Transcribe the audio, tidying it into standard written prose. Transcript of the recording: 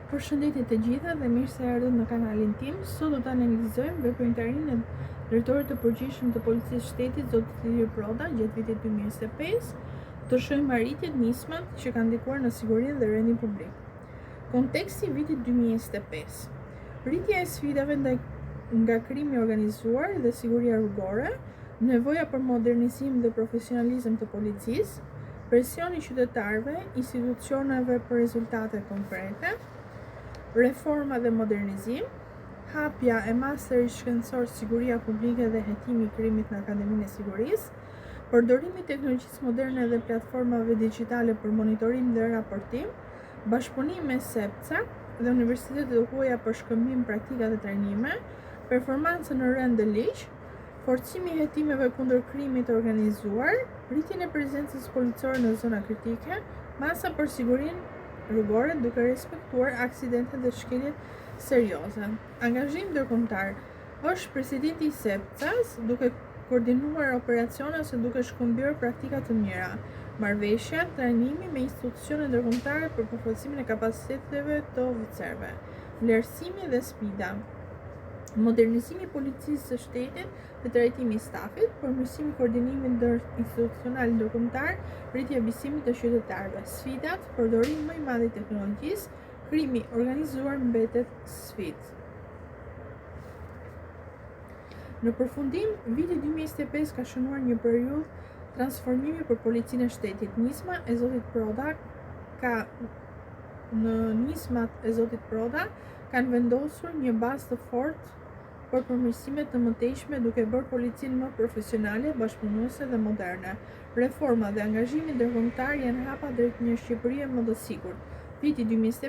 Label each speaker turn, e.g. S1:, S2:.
S1: Përshëndetje të gjitha dhe mirë se erdhët në kanalin tim. Sot do të analizojmë veprimtarinë e drejtorit të përgjithshëm të Policisë Shtetit, Zotit Ilir Proda, gjatë vitit 2025, të shohim arritjet, nismat që kanë ndikuar në sigurinë dhe rendin publik. Konteksti i vitit 2025. Rritja e sfidave nga krimi organizuar dhe siguria rrugore, nevoja për modernizim dhe profesionalizëm të policisë, presioni qytetarëve, institucioneve për rezultate konkrete, reforma dhe modernizim, hapja e masterit shkencor siguria publike dhe hetimi i krimit në Akademinë e Sigurisë, përdorimi i teknologjisë moderne dhe platformave digjitale për monitorim dhe raportim, bashkëpunim me SEPCA dhe universitetet e huaja për shkëmbim praktika dhe trajnime, performancë në rend dhe ligj, forcimi i hetimeve kundër krimit të organizuar, rritjen e prezencës policore në zona kritike, masa për sigurinë rrugore duke respektuar aksidentet dhe shkeljet serioze. Angazhim ndërkombëtar. Është presidenti i SEPCA-s duke koordinuar operacione ose duke shkëmbyer praktika të mira. Marrëveshja, trajnimi me institucione ndërkombëtare për përforcimin e kapaciteteve të oficerëve. Vlerësimi dhe sfida. Modernizimi i policisë së shtetit dhe trajtimi i stafit, përmirësimi i koordinimit interinstitucional ndërkombëtar, rritja e besimit të qytetarëve. Sfidat, përdorim më i madh i teknologjisë, krimi organizuar mbetet sfidë. Në përfundim, viti 2025 ka shënuar një periudhë transformimi për policinë e shtetit. Nismat e Zotit Proda kanë vendosur një bazë të fortë për përmirësime të mëtejshme duke bërë policinë më profesionale, bashkëpunuese dhe moderne. Reforma dhe angazhimi ndërkombëtar janë hapa drejt një Shqipërie më të sigurt. Viti 2025